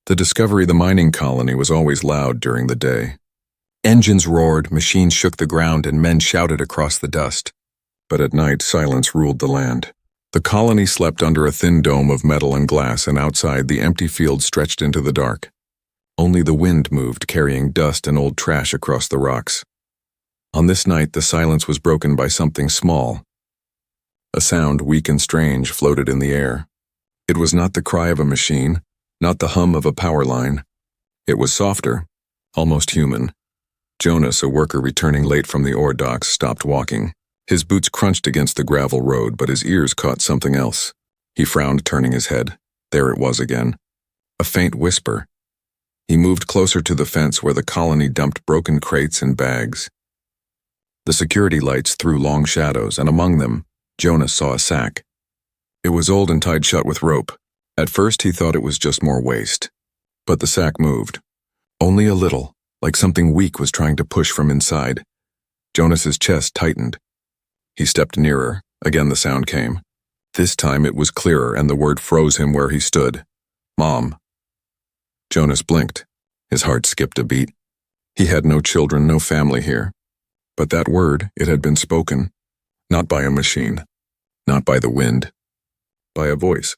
The Discovery, the mining colony, was always loud during the day. Engines roared, machines shook the ground, and men shouted across the dust. But at night, silence ruled the land. The colony slept under a thin dome of metal and glass, and outside, the empty fields stretched into the dark. Only the wind moved, carrying dust and old trash across the rocks. On this night, the silence was broken by something small. A sound, weak and strange, floated in the air. It was not the cry of a machine, not the hum of a power line. It was softer, almost human. Jonas, a worker returning late from the ore docks, stopped walking. His boots crunched against the gravel road, but his ears caught something else. He frowned, turning his head. There it was again. A faint whisper. He moved closer to the fence where the colony dumped broken crates and bags. The security lights threw long shadows, and among them, Jonas saw a sack. It was old and tied shut with rope. At first he thought it was just more waste. But the sack moved. Only a little, like something weak was trying to push from inside. Jonas's chest tightened. He stepped nearer. Again the sound came. This time it was clearer, and the word froze him where he stood. Mom. Jonas blinked. His heart skipped a beat. He had no children, no family here. But that word, it had been spoken. Not by a machine. Not by the wind. By a voice.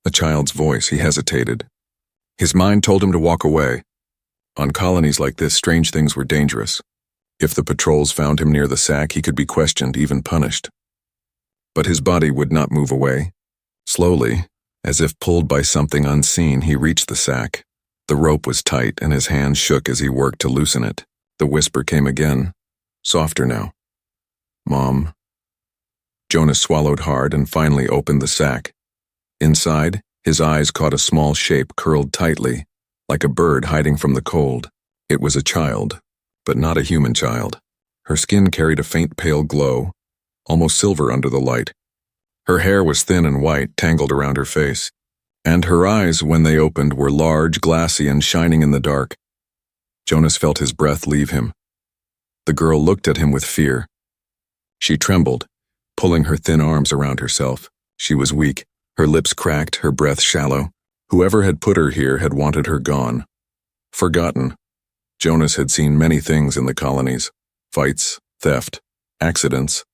A child's voice. He hesitated. His mind told him to walk away. On colonies like this, strange things were dangerous. If the patrols found him near the sack, he could be questioned, even punished. But his body would not move away. Slowly, as if pulled by something unseen, he reached the sack. The rope was tight, and his hands shook as he worked to loosen it. The whisper came again, softer now. Mom. Jonas swallowed hard and finally opened the sack. Inside, his eyes caught a small shape curled tightly, like a bird hiding from the cold. It was a child, but not a human child. Her skin carried a faint pale glow, almost silver under the light. Her hair was thin and white, tangled around her face. And her eyes, when they opened, were large, glassy, and shining in the dark. Jonas felt his breath leave him. The girl looked at him with fear. She trembled, pulling her thin arms around herself. She was weak, her lips cracked, her breath shallow. Whoever had put her here had wanted her gone. Forgotten. Jonas had seen many things in the colonies. Fights, theft, accidents.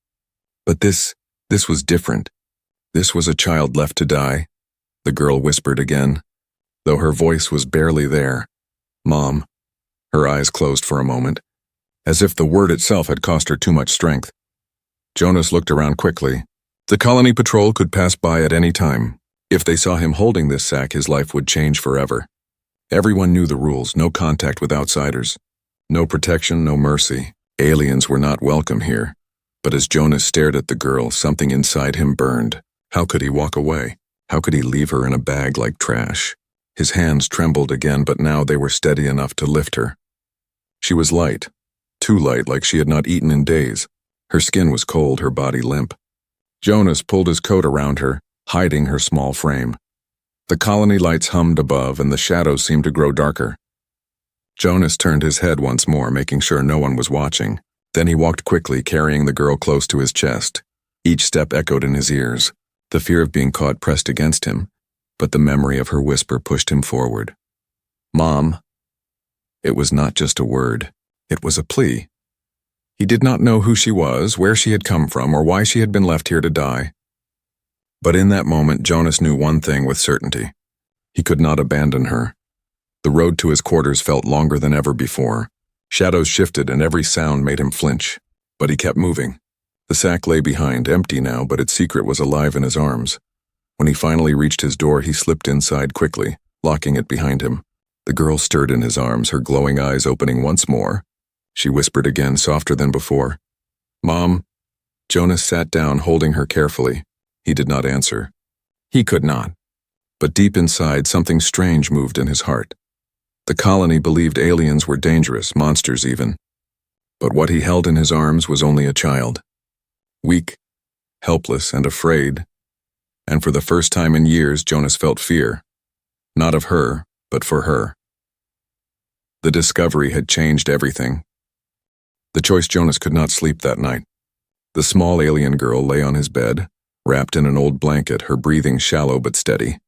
But this was different. This was a child left to die. The girl whispered again, though her voice was barely there. Mom. Her eyes closed for a moment, as if the word itself had cost her too much strength. Jonas looked around quickly. The colony patrol could pass by at any time. If they saw him holding this sack, his life would change forever. Everyone knew the rules: no contact with outsiders. No protection, no mercy. Aliens were not welcome here. But as Jonas stared at the girl, something inside him burned. How could he walk away? How could he leave her in a bag like trash? His hands trembled again, but now they were steady enough to lift her. She was light, too light, like she had not eaten in days. Her skin was cold, her body limp. Jonas pulled his coat around her, hiding her small frame. The colony lights hummed above, and the shadows seemed to grow darker. Jonas turned his head once more, making sure no one was watching. Then he walked quickly, carrying the girl close to his chest. Each step echoed in his ears. The fear of being caught pressed against him, but the memory of her whisper pushed him forward. Mom. It was not just a word. It was a plea. He did not know who she was, where she had come from, or why she had been left here to die. But in that moment, Jonas knew one thing with certainty. He could not abandon her. The road to his quarters felt longer than ever before. Shadows shifted, and every sound made him flinch. But he kept moving. The sack lay behind, empty now, but its secret was alive in his arms. When he finally reached his door, he slipped inside quickly, locking it behind him. The girl stirred in his arms, her glowing eyes opening once more. She whispered again, softer than before. Mom. Jonas sat down, holding her carefully. He did not answer. He could not. But deep inside, something strange moved in his heart. The colony believed aliens were dangerous, monsters even. But what he held in his arms was only a child. Weak, helpless, and afraid. And for the first time in years, Jonas felt fear. Not of her, but for her. The discovery had changed everything. The choice Jonas could not sleep that night. The small alien girl lay on his bed, wrapped in an old blanket, her breathing shallow but steady.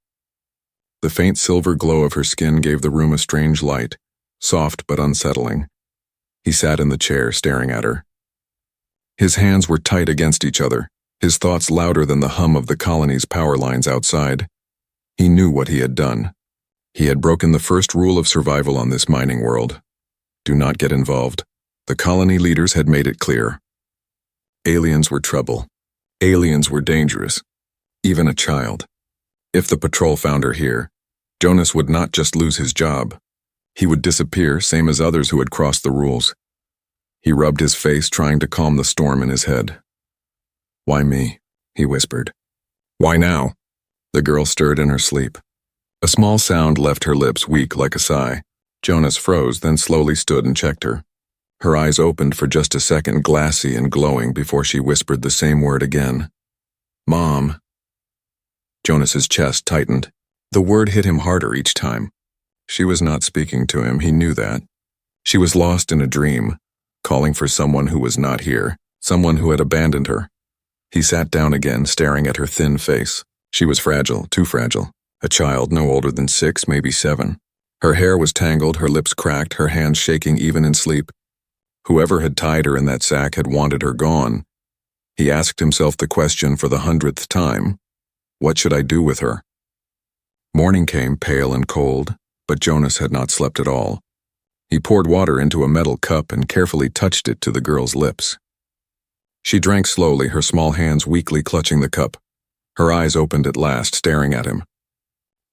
The faint silver glow of her skin gave the room a strange light, soft but unsettling. He sat in the chair, staring at her. His hands were tight against each other, his thoughts louder than the hum of the colony's power lines outside. He knew what he had done. He had broken the first rule of survival on this mining world. Do not get involved. The colony leaders had made it clear. Aliens were trouble. Aliens were dangerous. Even a child. If the patrol found her here, Jonas would not just lose his job. He would disappear, same as others who had crossed the rules. He rubbed his face, trying to calm the storm in his head. "Why me?" he whispered. "Why now?" The girl stirred in her sleep. A small sound left her lips, weak like a sigh. Jonas froze, then slowly stood and checked her. Her eyes opened for just a second, glassy and glowing, before she whispered the same word again. "Mom." Jonas's chest tightened. The word hit him harder each time. She was not speaking to him, he knew that. She was lost in a dream, calling for someone who was not here, someone who had abandoned her. He sat down again, staring at her thin face. She was fragile, too fragile. A child no older than 6, maybe 7. Her hair was tangled, her lips cracked, her hands shaking even in sleep. Whoever had tied her in that sack had wanted her gone. He asked himself the question for the 100th time. What should I do with her? Morning came, pale and cold, but Jonas had not slept at all. He poured water into a metal cup and carefully touched it to the girl's lips. She drank slowly, her small hands weakly clutching the cup. Her eyes opened at last, staring at him.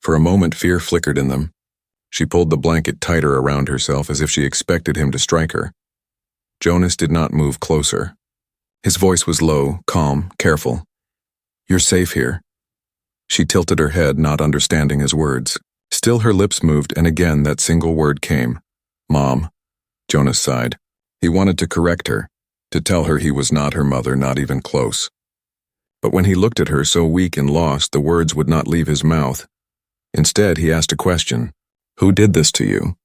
For a moment, fear flickered in them. She pulled the blanket tighter around herself as if she expected him to strike her. Jonas did not move closer. His voice was low, calm, careful. "You're safe here." She tilted her head, not understanding his words. Still her lips moved, and again that single word came. "Mom." Jonas sighed. He wanted to correct her, to tell her he was not her mother, not even close. But when he looked at her, so weak and lost, the words would not leave his mouth. Instead, he asked a question. "Who did this to you?"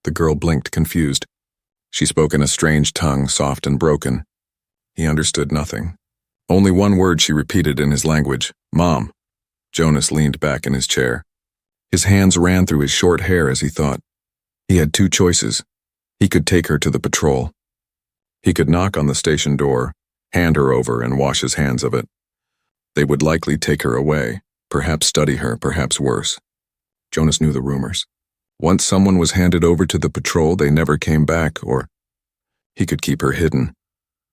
The girl blinked, confused. She spoke in a strange tongue, soft and broken. He understood nothing. Only one word she repeated in his language, "Mom." Jonas leaned back in his chair. His hands ran through his short hair as he thought. He had 2 choices. He could take her to the patrol. He could knock on the station door, hand her over, and wash his hands of it. They would likely take her away, perhaps study her, perhaps worse. Jonas knew the rumors. Once someone was handed over to the patrol, they never came back, or he could keep her hidden.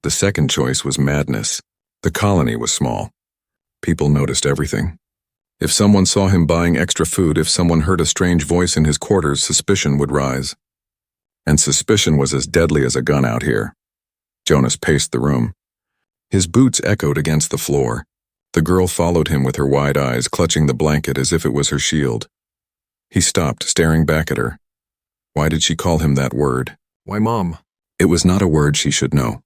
The second choice was madness. The colony was small. People noticed everything. If someone saw him buying extra food, if someone heard a strange voice in his quarters, suspicion would rise. And suspicion was as deadly as a gun out here. Jonas paced the room. His boots echoed against the floor. The girl followed him with her wide eyes, clutching the blanket as if it was her shield. He stopped, staring back at her. Why did she call him that word? Why, Mom? It was not a word she should know.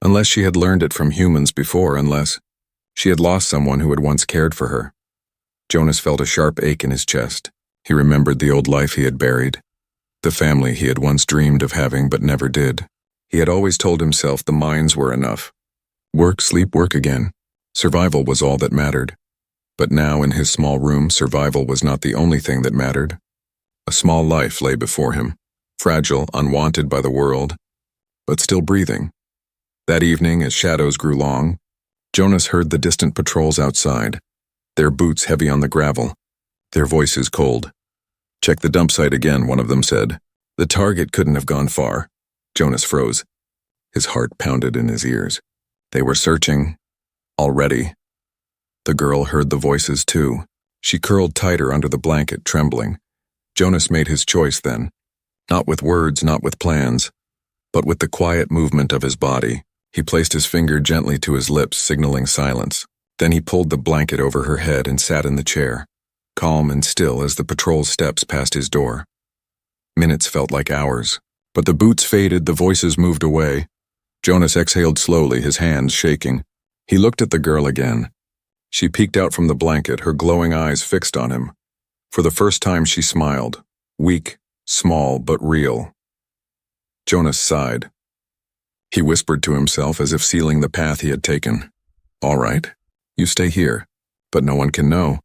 Unless she had learned it from humans before, unless she had lost someone who had once cared for her. Jonas felt a sharp ache in his chest. He remembered the old life he had buried, the family he had once dreamed of having but never did. He had always told himself the mines were enough. Work, sleep, work again. Survival was all that mattered. But now in his small room, survival was not the only thing that mattered. A small life lay before him, fragile, unwanted by the world, but still breathing. That evening, as shadows grew long, Jonas heard the distant patrols outside, their boots heavy on the gravel, their voices cold. "Check the dump site again," one of them said. The target couldn't have gone far. Jonas froze. His heart pounded in his ears. They were searching. Already. The girl heard the voices too. She curled tighter under the blanket, trembling. Jonas made his choice then. Not with words, not with plans, but with the quiet movement of his body. He placed his finger gently to his lips, signaling silence. Then he pulled the blanket over her head and sat in the chair, calm and still as the patrol's steps passed his door. Minutes felt like hours, but the boots faded, the voices moved away. Jonas exhaled slowly, his hands shaking. He looked at the girl again. She peeked out from the blanket, her glowing eyes fixed on him. For the first time she smiled, weak, small, but real. Jonas sighed. He whispered to himself as if sealing the path he had taken. "All right, you stay here, but no one can know."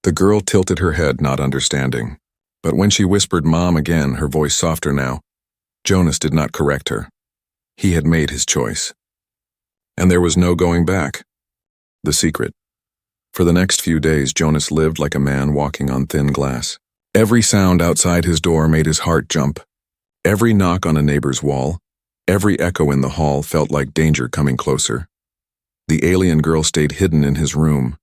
The girl tilted her head, not understanding. But when she whispered "Mom" again, her voice softer now, Jonas did not correct her. He had made his choice. And there was no going back. The secret. For the next few days, Jonas lived like a man walking on thin glass. Every sound outside his door made his heart jump. Every knock on a neighbor's wall, every echo in the hall felt like danger coming closer. The alien girl stayed hidden in his room.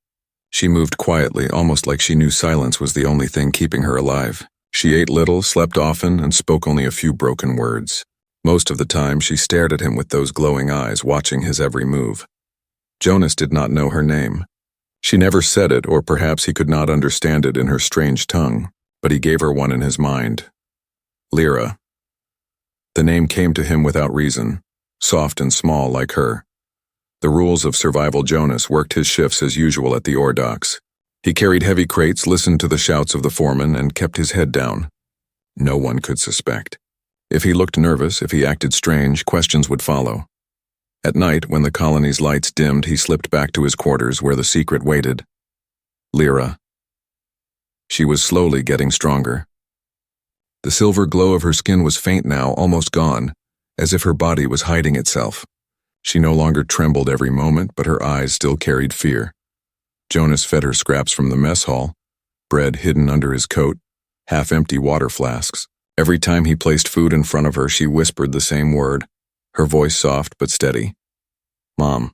She moved quietly, almost like she knew silence was the only thing keeping her alive. She ate little, slept often, and spoke only a few broken words. Most of the time, she stared at him with those glowing eyes, watching his every move. Jonas did not know her name. She never said it, or perhaps he could not understand it in her strange tongue, but he gave her one in his mind. Lyra. The name came to him without reason, soft and small like her. The rules of survival. Jonas worked his shifts as usual at the ore docks. He carried heavy crates, listened to the shouts of the foreman, and kept his head down. No one could suspect. If he looked nervous, if he acted strange, questions would follow. At night, when the colony's lights dimmed, he slipped back to his quarters where the secret waited. Lyra. She was slowly getting stronger. The silver glow of her skin was faint now, almost gone, as if her body was hiding itself. She no longer trembled every moment, but her eyes still carried fear. Jonas fed her scraps from the mess hall, bread hidden under his coat, half-empty water flasks. Every time he placed food in front of her, she whispered the same word, her voice soft but steady. Mom.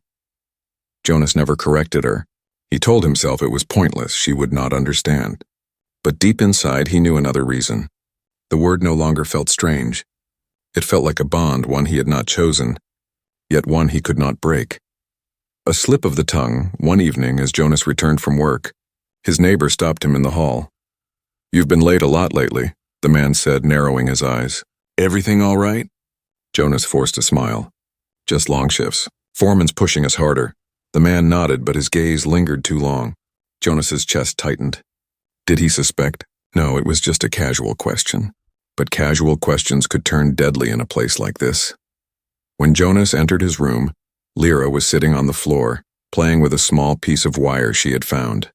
Jonas never corrected her. He told himself it was pointless, she would not understand. But deep inside, he knew another reason. The word no longer felt strange. It felt like a bond, one he had not chosen, yet one he could not break. A slip of the tongue, one evening as Jonas returned from work. His neighbor stopped him in the hall. You've been late a lot lately, the man said, narrowing his eyes. Everything all right? Jonas forced a smile. Just long shifts. Foreman's pushing us harder. The man nodded, but his gaze lingered too long. Jonas's chest tightened. Did he suspect? No, it was just a casual question. But casual questions could turn deadly in a place like this. When Jonas entered his room, Lyra was sitting on the floor, playing with a small piece of wire she had found.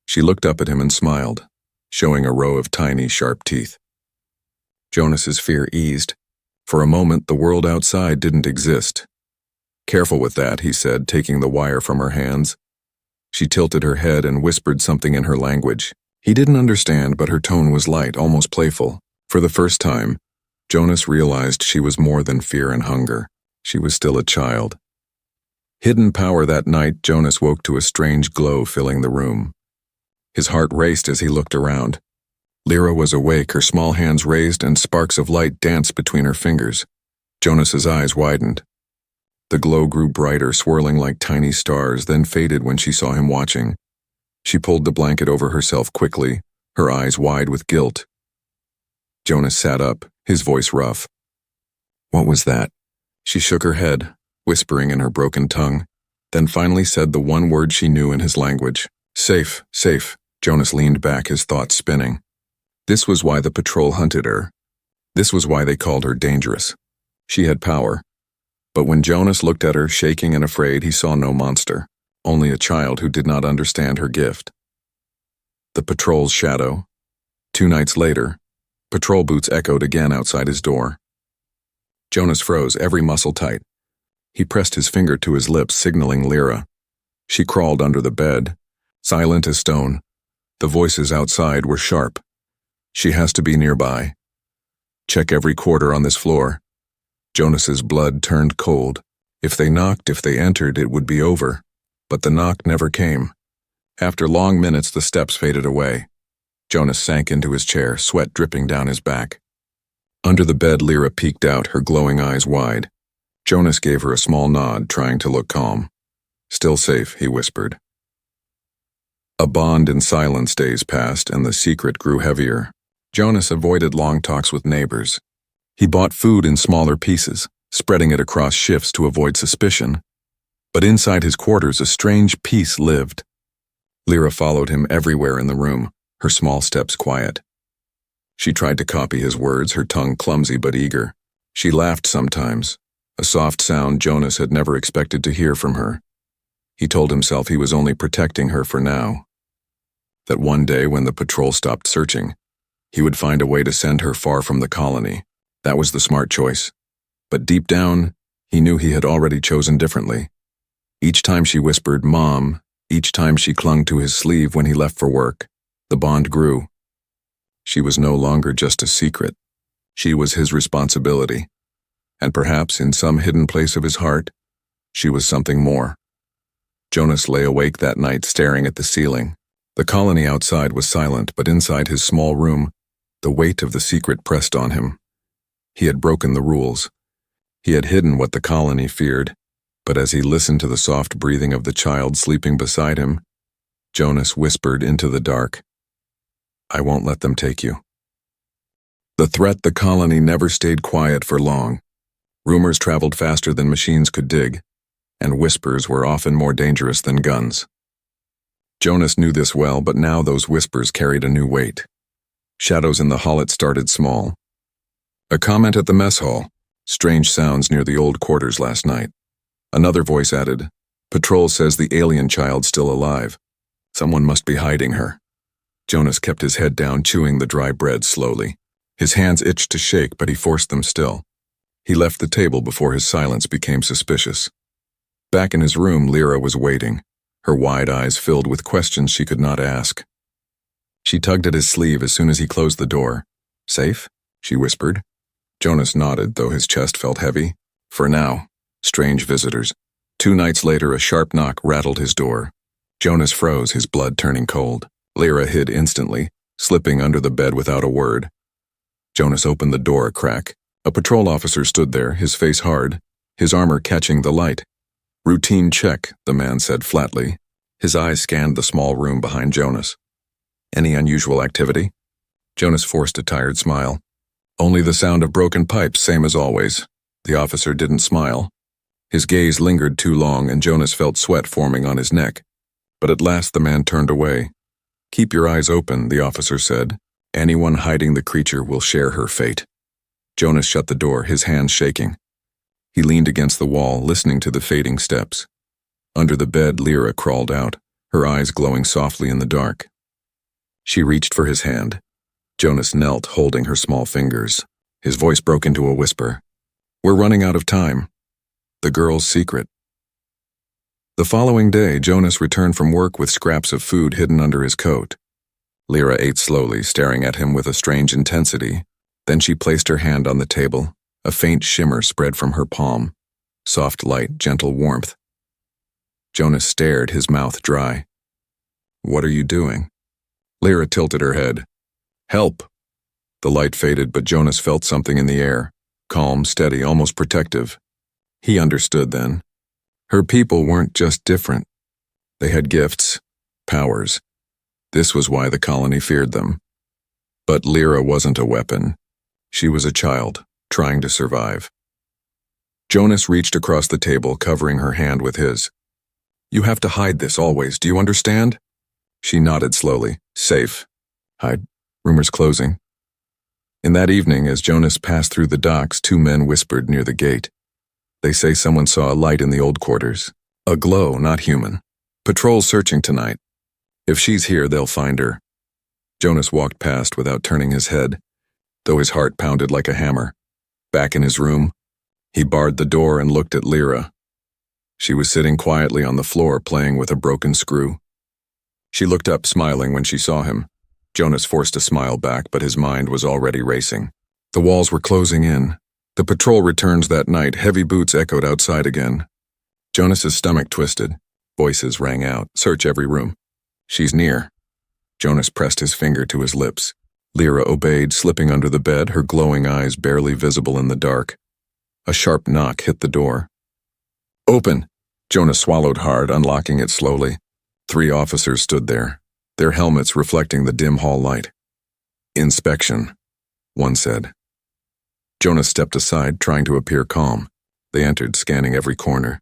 She looked up at him and smiled, showing a row of tiny, sharp teeth. Jonas's fear eased. For a moment, the world outside didn't exist. Careful with that, he said, taking the wire from her hands. She tilted her head and whispered something in her language. He didn't understand, but her tone was light, almost playful. For the first time, Jonas realized she was more than fear and hunger. She was still a child. Hidden power. That night, Jonas woke to a strange glow filling the room. His heart raced as he looked around. Lyra was awake, her small hands raised, and sparks of light danced between her fingers. Jonas's eyes widened. The glow grew brighter, swirling like tiny stars, then faded when she saw him watching. She pulled the blanket over herself quickly, her eyes wide with guilt. Jonas sat up, his voice rough. What was that? She shook her head, whispering in her broken tongue, then finally said the one word she knew in his language. Safe, safe. Jonas leaned back, his thoughts spinning. This was why the patrol hunted her. This was why they called her dangerous. She had power. But when Jonas looked at her, shaking and afraid, he saw no monster, only a child who did not understand her gift. The patrol's shadow. 2 nights later, patrol boots echoed again outside his door. Jonas froze, every muscle tight. He pressed his finger to his lips, signaling Lyra. She crawled under the bed, silent as stone. The voices outside were sharp. She has to be nearby. Check every quarter on this floor. Jonas's blood turned cold. If they knocked, if they entered, it would be over. But the knock never came. After long minutes, the steps faded away. Jonas sank into his chair, sweat dripping down his back. Under the bed, Lyra peeked out, her glowing eyes wide. Jonas gave her a small nod, trying to look calm. Still safe, he whispered. A bond in silence. Days passed, and the secret grew heavier. Jonas avoided long talks with neighbors. He bought food in smaller pieces, spreading it across shifts to avoid suspicion. But inside his quarters, a strange peace lived. Lyra followed him everywhere in the room, her small steps quiet. She tried to copy his words, her tongue clumsy but eager. She laughed sometimes, a soft sound Jonas had never expected to hear from her. He told himself he was only protecting her for now. that one day when the patrol stopped searching, he would find a way to send her far from the colony. That was the smart choice. But deep down, he knew he had already chosen differently. Each time she whispered, "Mom," each time she clung to his sleeve when he left for work, the bond grew. She was no longer just a secret. She was his responsibility. And perhaps in some hidden place of his heart, she was something more. Jonas lay awake that night staring at the ceiling. The colony outside was silent, but inside his small room, the weight of the secret pressed on him. He had broken the rules. He had hidden what the colony feared, but as he listened to the soft breathing of the child sleeping beside him, Jonas whispered into the dark, "I won't let them take you." The threat the colony never stayed quiet for long. Rumors traveled faster than machines could dig, and whispers were often more dangerous than guns. Jonas knew this well, but now those whispers carried a new weight. Shadows in the hall started small. A comment at the mess hall, "Strange sounds near the old quarters last night." Another voice added, "Patrol says the alien child's still alive. Someone must be hiding her." Jonas kept his head down, chewing the dry bread slowly. His hands itched to shake, but he forced them still. He left the table before his silence became suspicious. Back in his room, Lyra was waiting, her wide eyes filled with questions she could not ask. She tugged at his sleeve as soon as he closed the door. "Safe?" she whispered. Jonas nodded, though his chest felt heavy. For now. Strange visitors. 2 nights later, a sharp knock rattled his door. Jonas froze, his blood turning cold. Lyra hid instantly, slipping under the bed without a word. Jonas opened the door a crack. A patrol officer stood there, his face hard, his armor catching the light. "Routine check," the man said flatly. His eyes scanned the small room behind Jonas. "Any unusual activity?" Jonas forced a tired smile. "Only the sound of broken pipes, same as always." The officer didn't smile. His gaze lingered too long, and Jonas felt sweat forming on his neck. But at last the man turned away. "Keep your eyes open," the officer said. "Anyone hiding the creature will share her fate." Jonas shut the door, his hands shaking. He leaned against the wall, listening to the fading steps. Under the bed, Lyra crawled out, her eyes glowing softly in the dark. She reached for his hand. Jonas knelt, holding her small fingers. His voice broke into a whisper. "We're running out of time." The girl's secret. The following day, Jonas returned from work with scraps of food hidden under his coat. Lyra ate slowly, staring at him with a strange intensity. Then she placed her hand on the table. A faint shimmer spread from her palm. Soft light, gentle warmth. Jonas stared, his mouth dry. "What are you doing?" Lyra tilted her head. "Help!" The light faded, but Jonas felt something in the air. Calm, steady, almost protective. He understood then. Her people weren't just different. They had gifts, powers. This was why the colony feared them. But Lyra wasn't a weapon. She was a child, trying to survive. Jonas reached across the table, covering her hand with his. "You have to hide this always, do you understand?" She nodded slowly. "Safe. Hide. Rumors closing." In that evening, as Jonas passed through the docks, 2 men whispered near the gate. "They say someone saw a light in the old quarters. A glow, not human. Patrol's searching tonight. If she's here, they'll find her." Jonas walked past without turning his head, though his heart pounded like a hammer. Back in his room, he barred the door and looked at Lyra. She was sitting quietly on the floor, playing with a broken screw. She looked up, smiling when she saw him. Jonas forced a smile back, but his mind was already racing. The walls were closing in. The patrol returns that night. Heavy boots echoed outside again. Jonas's stomach twisted. Voices rang out. "Search every room." "She's near." Jonas pressed his finger to his lips. Lyra obeyed, slipping under the bed, her glowing eyes barely visible in the dark. A sharp knock hit the door. "Open!" Jonas swallowed hard, unlocking it slowly. 3 officers stood there, their helmets reflecting the dim hall light. "Inspection," one said. Jonas stepped aside, trying to appear calm. They entered, scanning every corner.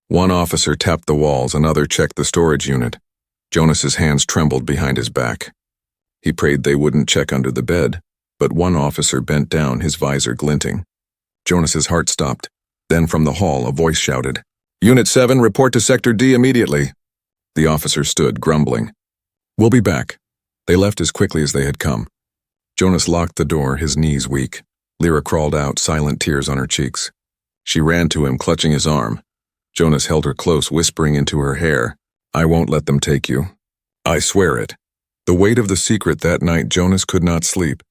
One officer tapped the walls, another checked the storage unit. Jonas's hands trembled behind his back. He prayed they wouldn't check under the bed, but one officer bent down, his visor glinting. Jonas's heart stopped. Then from the hall, a voice shouted, "Unit 7, report to Sector D immediately." The officer stood, grumbling. "We'll be back," They left as quickly as they had come. Jonas locked the door, his knees weak. Lyra crawled out, silent tears on her cheeks. She ran to him, clutching his arm. Jonas held her close, whispering into her hair, "I won't let them take you. I swear it." The weight of the secret that night, Jonas could not sleep.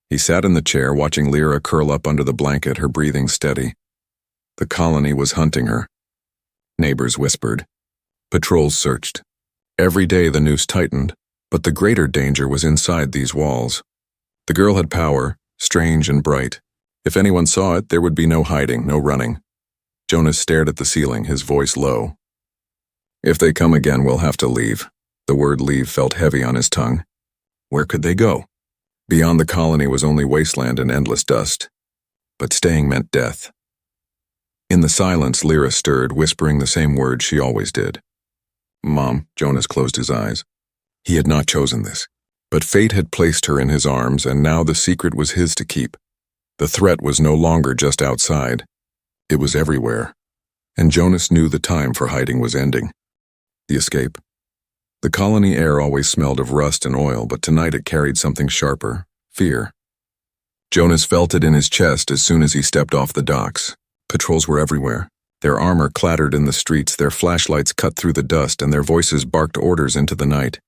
He sat in the chair, watching Lyra curl up under the blanket, her breathing steady. The colony was hunting her. Neighbors whispered. Patrols searched. Every day the noose tightened, but the greater danger was inside these walls. The girl had power, strange and bright. If anyone saw it, there would be no hiding, no running. Jonas stared at the ceiling, his voice low. "If they come again, we'll have to leave." The word leave felt heavy on his tongue. Where could they go? Beyond the colony was only wasteland and endless dust. But staying meant death. In the silence, Lyra stirred, whispering the same words she always did. "Mom," Jonas closed his eyes. He had not chosen this. But fate had placed her in his arms, and now the secret was his to keep. The threat was no longer just outside. It was everywhere. And Jonas knew the time for hiding was ending. The escape. The colony air always smelled of rust and oil, but tonight it carried something sharper, fear. Jonas felt it in his chest as soon as he stepped off the docks. Patrols were everywhere. Their armor clattered in the streets, their flashlights cut through the dust, and their voices barked orders into the night.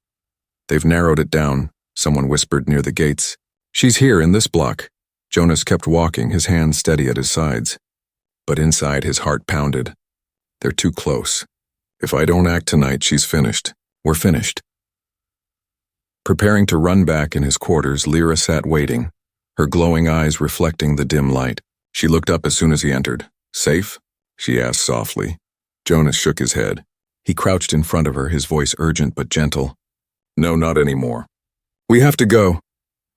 "They've narrowed it down," someone whispered near the gates. "She's here in this block." Jonas kept walking, his hands steady at his sides. But inside his heart pounded. "They're too close. If I don't act tonight, she's finished. We're finished." Preparing to run back in his quarters, Lyra sat waiting, her glowing eyes reflecting the dim light. She looked up as soon as he entered. "Safe?" she asked softly. Jonas shook his head. He crouched in front of her, his voice urgent but gentle. "No, not anymore. We have to go."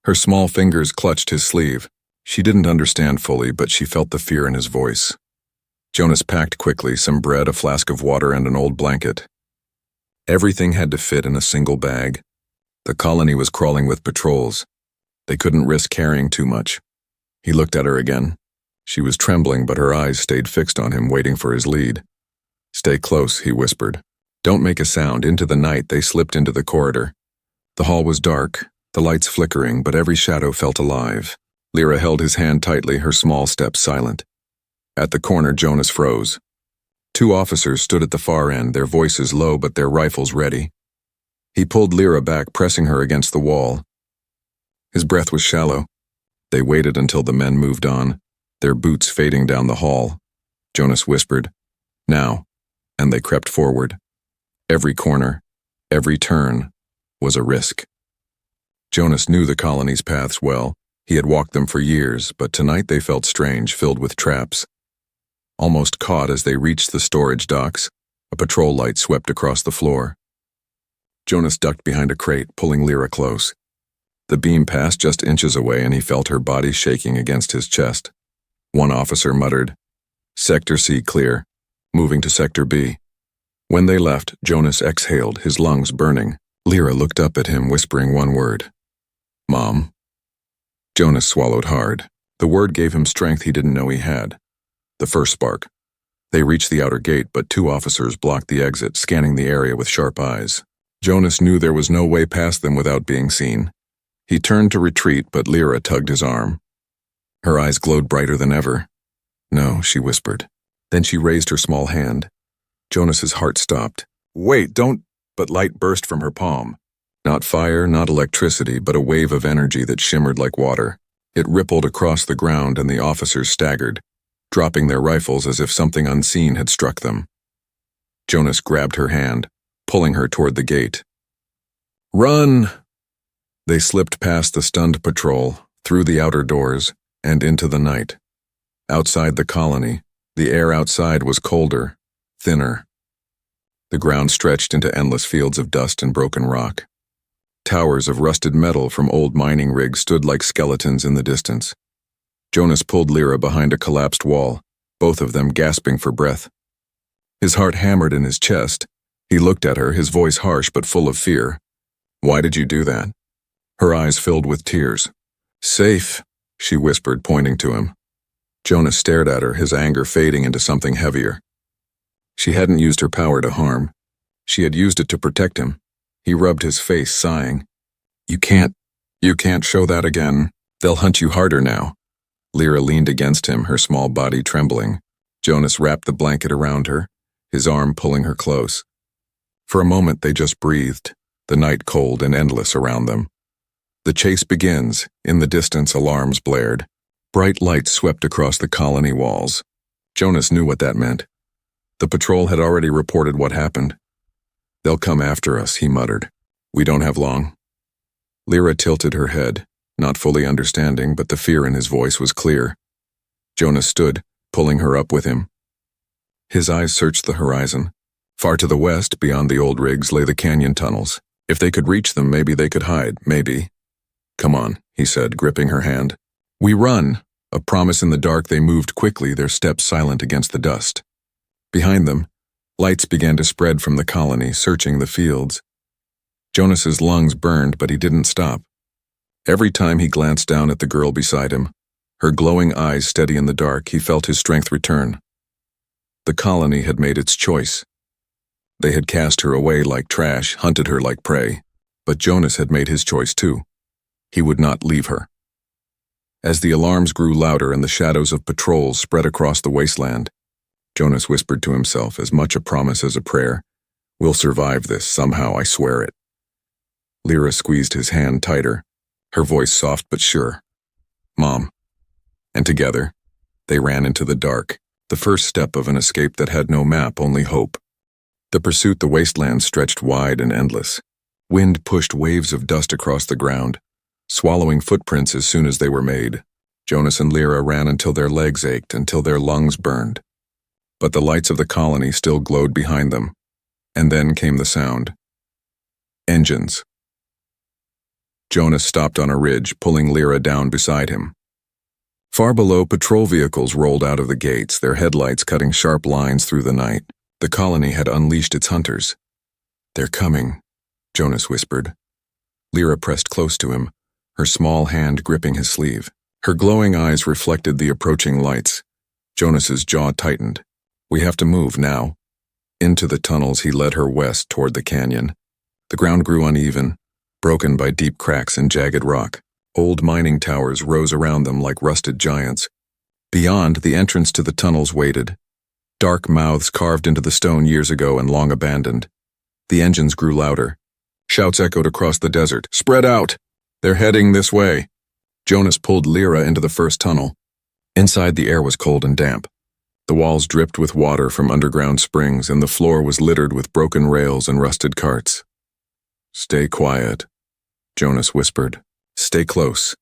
Her small fingers clutched his sleeve. She didn't understand fully, but she felt the fear in his voice. Jonas packed quickly, some bread, a flask of water, and an old blanket. Everything had to fit in a single bag. The colony was crawling with patrols. They couldn't risk carrying too much. He looked at her again. She was trembling, but her eyes stayed fixed on him, waiting for his lead. "Stay close," he whispered. "Don't make a sound." Into the night, they slipped into the corridor. The hall was dark, the lights flickering, but every shadow felt alive. Lyra held his hand tightly, her small steps silent. At the corner, Jonas froze. Two officers stood at the far end, their voices low but their rifles ready. He pulled Lyra back, pressing her against the wall. His breath was shallow. They waited until the men moved on, their boots fading down the hall. Jonas whispered, "Now," and they crept forward. Every corner, every turn, was a risk. Jonas knew the colony's paths well. He had walked them for years, but tonight they felt strange, filled with traps. Almost caught as they reached the storage docks, a patrol light swept across the floor. Jonas ducked behind a crate, pulling Lyra close. The beam passed just inches away, and he felt her body shaking against his chest. One officer muttered, "Sector C clear, moving to Sector B." When they left, Jonas exhaled, his lungs burning. Lyra looked up at him, whispering one word, "Mom." Jonas swallowed hard. The word gave him strength he didn't know he had. The first spark. They reached the outer gate, but two officers blocked the exit, scanning the area with sharp eyes. Jonas knew there was no way past them without being seen. He turned to retreat, but Lyra tugged his arm. Her eyes glowed brighter than ever. "No," she whispered. Then she raised her small hand. Jonas's heart stopped. "Wait, don't—" But light burst from her palm. Not fire, not electricity, but a wave of energy that shimmered like water. It rippled across the ground, and the officers staggered, dropping their rifles as if something unseen had struck them. Jonas grabbed her hand, pulling her toward the gate. "Run!" They slipped past the stunned patrol, through the outer doors, and into the night. Outside the colony, the air outside was colder, thinner. The ground stretched into endless fields of dust and broken rock. Towers of rusted metal from old mining rigs stood like skeletons in the distance. Jonas pulled Lyra behind a collapsed wall, both of them gasping for breath. His heart hammered in his chest. He looked at her, his voice harsh but full of fear. "Why did you do that?" Her eyes filled with tears. "Safe," she whispered, pointing to him. Jonas stared at her, his anger fading into something heavier. She hadn't used her power to harm. She had used it to protect him. He rubbed his face, sighing. You can't, you can't show that again. They'll hunt you harder now. Lyra leaned against him, her small body trembling. Jonas wrapped the blanket around her, his arm pulling her close. For a moment they just breathed, the night cold and endless around them. The chase begins. In the distance, alarms blared. Bright lights swept across the colony walls. Jonas knew what that meant. The patrol had already reported what happened. They'll come after us, he muttered. We don't have long. Lyra tilted her head, not fully understanding, but the fear in his voice was clear. Jonas stood, pulling her up with him. His eyes searched the horizon. Far to the west, beyond the old rigs, lay the canyon tunnels. If they could reach them, maybe they could hide, maybe. Come on, he said, gripping her hand. We run. A promise in the dark, they moved quickly, their steps silent against the dust. Behind them, lights began to spread from the colony, searching the fields. Jonas's lungs burned, but he didn't stop. Every time he glanced down at the girl beside him, her glowing eyes steady in the dark, he felt his strength return. The colony had made its choice. They had cast her away like trash, hunted her like prey. But Jonas had made his choice too. He would not leave her. As the alarms grew louder and the shadows of patrols spread across the wasteland, Jonas whispered to himself, as much a promise as a prayer, "We'll survive this, somehow, I swear it." Lyra squeezed his hand tighter, her voice soft but sure. "Mom." And together, they ran into the dark, the first step of an escape that had no map, only hope. The pursuit, the wasteland stretched wide and endless. Wind pushed waves of dust across the ground, swallowing footprints as soon as they were made. Jonas and Lyra ran until their legs ached, until their lungs burned. But the lights of the colony still glowed behind them. And then came the sound. Engines. Jonas stopped on a ridge, pulling Lyra down beside him. Far below, patrol vehicles rolled out of the gates, their headlights cutting sharp lines through the night. The colony had unleashed its hunters. "They're coming," Jonas whispered. Lyra pressed close to him, her small hand gripping his sleeve. Her glowing eyes reflected the approaching lights. Jonas's jaw tightened. "We have to move now." Into the tunnels he led her west toward the canyon. The ground grew uneven, broken by deep cracks and jagged rock. Old mining towers rose around them like rusted giants. Beyond, the entrance to the tunnels waited. Dark mouths carved into the stone years ago and long abandoned. The engines grew louder. Shouts echoed across the desert. "Spread out! They're heading this way." Jonas pulled Lyra into the first tunnel. Inside, the air was cold and damp. The walls dripped with water from underground springs, and the floor was littered with broken rails and rusted carts. "Stay quiet," Jonas whispered. "Stay close."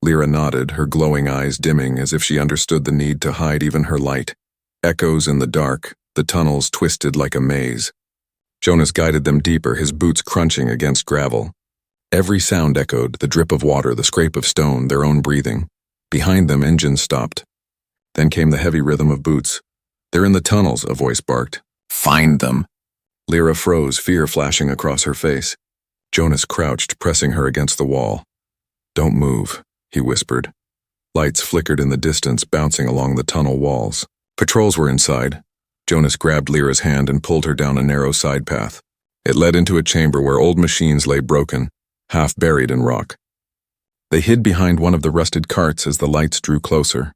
Lyra nodded, her glowing eyes dimming as if she understood the need to hide even her light. Echoes in the dark, the tunnels twisted like a maze. Jonas guided them deeper, his boots crunching against gravel. Every sound echoed, the drip of water, the scrape of stone, their own breathing. Behind them, engines stopped. Then came the heavy rhythm of boots. "They're in the tunnels," a voice barked. "Find them." Lyra froze, fear flashing across her face. Jonas crouched, pressing her against the wall. "Don't move," he whispered. Lights flickered in the distance, bouncing along the tunnel walls. Patrols were inside. Jonas grabbed Lyra's hand and pulled her down a narrow side path. It led into a chamber where old machines lay broken, half buried in rock. They hid behind one of the rusted carts as the lights drew closer.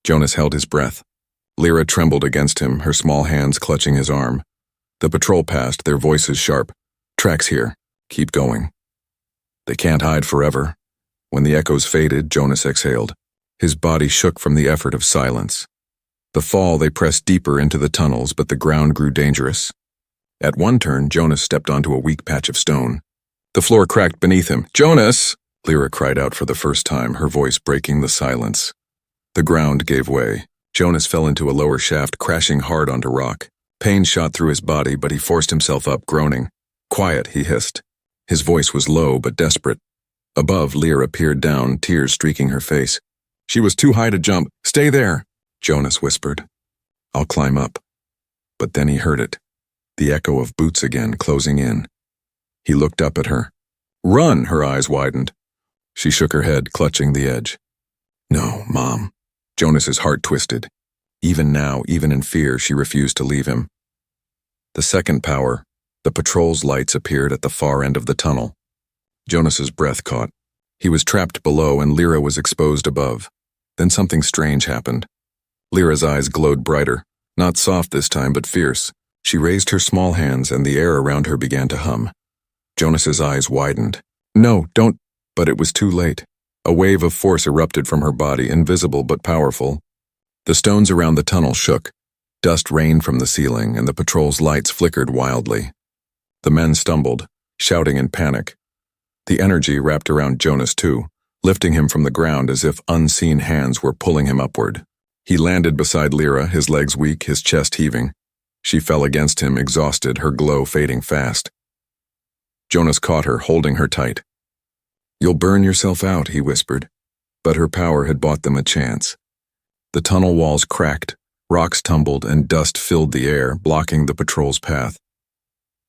Jonas held his breath. Lyra trembled against him, her small hands clutching his arm. The patrol passed, their voices sharp. "Tracks here. Keep going." They can't hide forever. When the echoes faded, Jonas exhaled. His body shook from the effort of silence. The fall, they pressed deeper into the tunnels, but the ground grew dangerous. At one turn, Jonas stepped onto a weak patch of stone. The floor cracked beneath him. "Jonas!" Lyra cried out for the first time, her voice breaking the silence. The ground gave way. Jonas fell into a lower shaft, crashing hard onto rock. Pain shot through his body, but he forced himself up, groaning. "Quiet," he hissed. His voice was low but desperate. Above, Lyra peered down, tears streaking her face. She was too high to jump. "Stay there," Jonas whispered. "I'll climb up." But then he heard it. The echo of boots again, closing in. He looked up at her. "Run!" Her eyes widened. She shook her head, clutching the edge. "No, Mom." Jonas's heart twisted. Even now, even in fear, she refused to leave him. The second power, the patrol's lights appeared at the far end of the tunnel. Jonas's breath caught. He was trapped below and Lyra was exposed above. Then something strange happened. Lyra's eyes glowed brighter, not soft this time but fierce. She raised her small hands and the air around her began to hum. Jonas's eyes widened. "No, don't," but it was too late. A wave of force erupted from her body, invisible but powerful. The stones around the tunnel shook. Dust rained from the ceiling and the patrol's lights flickered wildly. The men stumbled, shouting in panic. The energy wrapped around Jonas too, lifting him from the ground as if unseen hands were pulling him upward. He landed beside Lyra, his legs weak, his chest heaving. She fell against him, exhausted, her glow fading fast. Jonas caught her, holding her tight. "You'll burn yourself out," he whispered. But her power had bought them a chance. The tunnel walls cracked, rocks tumbled, and dust filled the air, blocking the patrol's path.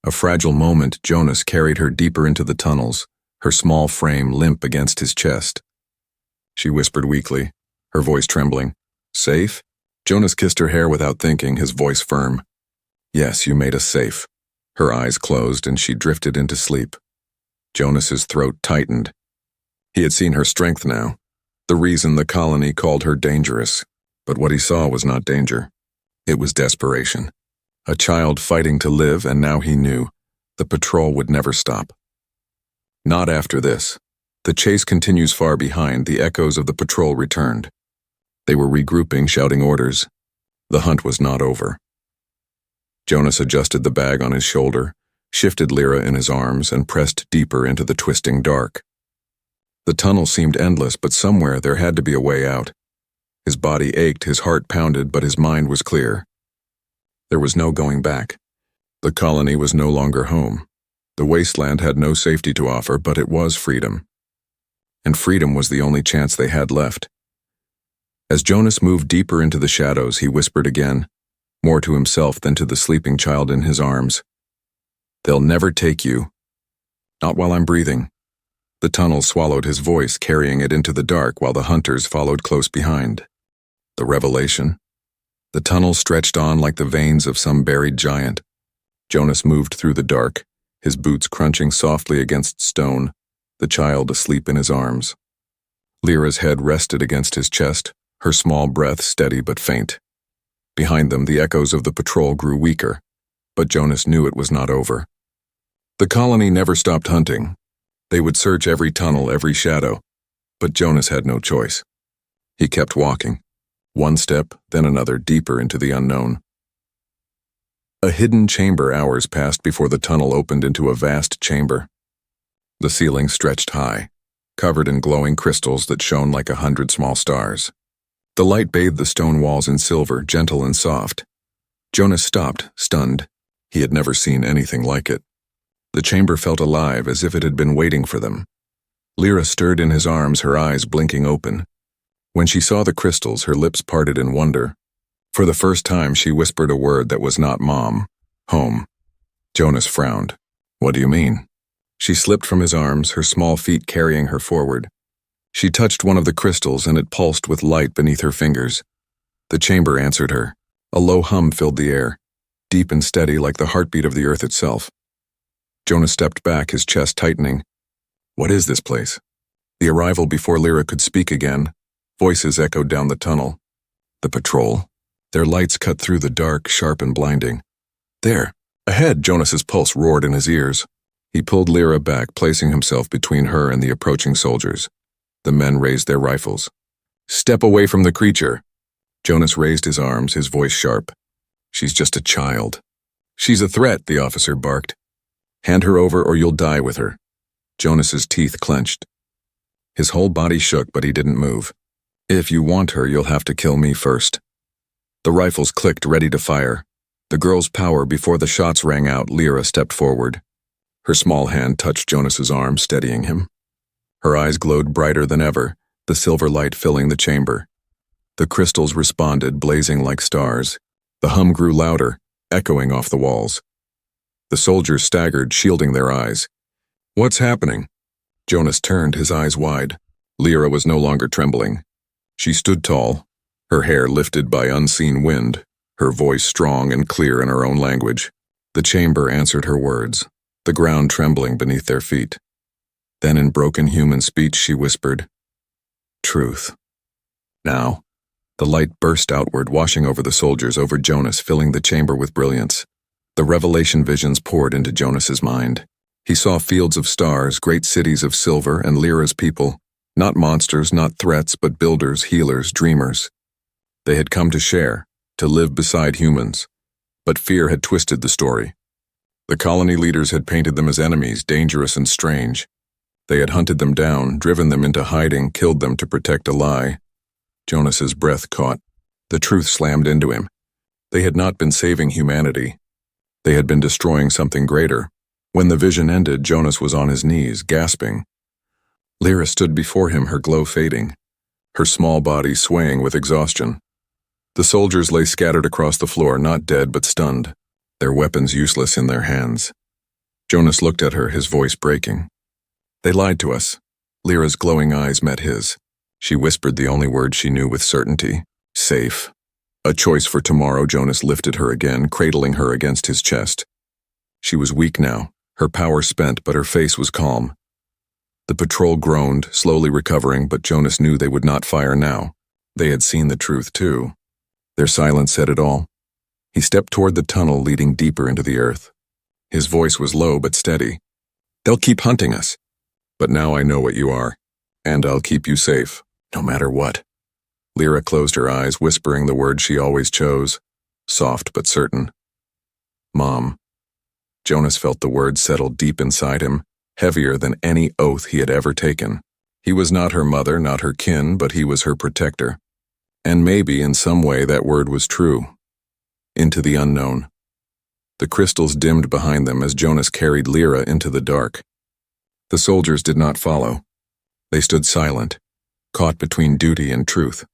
A fragile moment, Jonas carried her deeper into the tunnels, her small frame limp against his chest. She whispered weakly, her voice trembling. "Safe?" Jonas kissed her hair without thinking, his voice firm. "Yes, you made us safe." Her eyes closed and she drifted into sleep. Jonas's throat tightened. He had seen her strength now, the reason the colony called her dangerous. But what he saw was not danger. It was desperation. A child fighting to live, and now he knew the patrol would never stop. Not after this. The chase continues far behind. The echoes of the patrol returned. They were regrouping, shouting orders. The hunt was not over. Jonas adjusted the bag on his shoulder, shifted Lyra in his arms, and pressed deeper into the twisting dark. The tunnel seemed endless, but somewhere there had to be a way out. His body ached, his heart pounded, but his mind was clear. There was no going back. The colony was no longer home. The wasteland had no safety to offer, but it was freedom. And freedom was the only chance they had left. As Jonas moved deeper into the shadows, he whispered again, more to himself than to the sleeping child in his arms. "They'll never take you. Not while I'm breathing." The tunnel swallowed his voice, carrying it into the dark while the hunters followed close behind. The revelation. The tunnel stretched on like the veins of some buried giant. Jonas moved through the dark, his boots crunching softly against stone, the child asleep in his arms. Lyra's head rested against his chest, her small breath steady but faint. Behind them, the echoes of the patrol grew weaker, but Jonas knew it was not over. The colony never stopped hunting. They would search every tunnel, every shadow, but Jonas had no choice. He kept walking, one step, then another, deeper into the unknown. A hidden chamber. Hours passed before the tunnel opened into a vast chamber. The ceiling stretched high, covered in glowing crystals that shone like 100 small stars. The light bathed the stone walls in silver, gentle and soft. Jonas stopped, stunned. He had never seen anything like it. The chamber felt alive, as if it had been waiting for them. Lyra stirred in his arms, her eyes blinking open. When she saw the crystals, her lips parted in wonder. For the first time, she whispered a word that was not mom. Home. Jonas frowned. "What do you mean?" She slipped from his arms, her small feet carrying her forward. She touched one of the crystals and it pulsed with light beneath her fingers. The chamber answered her. A low hum filled the air, deep and steady like the heartbeat of the earth itself. Jonas stepped back, his chest tightening. What is this place? The arrival before Lyra could speak again. Voices echoed down the tunnel. The patrol. Their lights cut through the dark, sharp and blinding. There, ahead, Jonas's pulse roared in his ears. He pulled Lyra back, placing himself between her and the approaching soldiers. The men raised their rifles. "Step away from the creature." Jonas raised his arms, his voice sharp. "She's just a child." "She's a threat," the officer barked. "Hand her over or you'll die with her." Jonas's teeth clenched. His whole body shook, but he didn't move. "If you want her, you'll have to kill me first." The rifles clicked, ready to fire. The girl's power before the shots rang out, Lyra stepped forward. Her small hand touched Jonas's arm, steadying him. Her eyes glowed brighter than ever, the silver light filling the chamber. The crystals responded, blazing like stars. The hum grew louder, echoing off the walls. The soldiers staggered, shielding their eyes. "What's happening?" Jonas turned, his eyes wide. Lyra was no longer trembling. She stood tall, her hair lifted by unseen wind, her voice strong and clear in her own language. The chamber answered her words, the ground trembling beneath their feet. Then in broken human speech she whispered, "Truth." Now, the light burst outward, washing over the soldiers, over Jonas, filling the chamber with brilliance. The revelation visions poured into Jonas's mind. He saw fields of stars, great cities of silver, and Lyra's people, not monsters, not threats, but builders, healers, dreamers. They had come to share, to live beside humans. But fear had twisted the story. The colony leaders had painted them as enemies, dangerous and strange. They had hunted them down, driven them into hiding, killed them to protect a lie. Jonas's breath caught. The truth slammed into him. They had not been saving humanity. They had been destroying something greater. When the vision ended, Jonas was on his knees, gasping. Lyra stood before him, her glow fading, her small body swaying with exhaustion. The soldiers lay scattered across the floor, not dead but stunned, their weapons useless in their hands. Jonas looked at her, his voice breaking. "They lied to us." Lyra's glowing eyes met his. She whispered the only word she knew with certainty: safe. A choice for tomorrow. Jonas lifted her again, cradling her against his chest. She was weak now, her power spent, but her face was calm. The patrol groaned, slowly recovering, but Jonas knew they would not fire now. They had seen the truth too. Their silence said it all. He stepped toward the tunnel leading deeper into the earth. His voice was low but steady. "They'll keep hunting us. But now I know what you are, and I'll keep you safe, no matter what." Lyra closed her eyes, whispering the word she always chose, soft but certain. "Mom." Jonas felt the word settle deep inside him, heavier than any oath he had ever taken. He was not her mother, not her kin, but he was her protector. And maybe in some way that word was true. Into the unknown. The crystals dimmed behind them as Jonas carried Lyra into the dark. The soldiers did not follow. They stood silent, caught between duty and truth.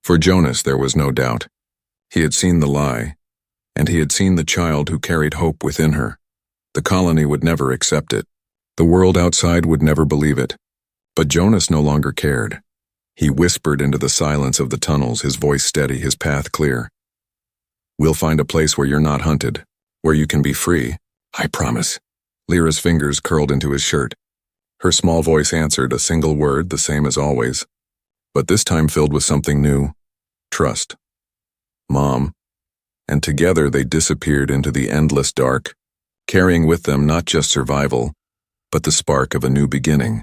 For Jonas there was no doubt. He had seen the lie, and he had seen the child who carried hope within her. The colony would never accept it. The world outside would never believe it. But Jonas no longer cared. He whispered into the silence of the tunnels, his voice steady, his path clear. "We'll find a place where you're not hunted, where you can be free. I promise." Lyra's fingers curled into his shirt. Her small voice answered, a single word, the same as always, but this time filled with something new: trust. "Mom." And together they disappeared into the endless dark, carrying with them not just survival, but the spark of a new beginning.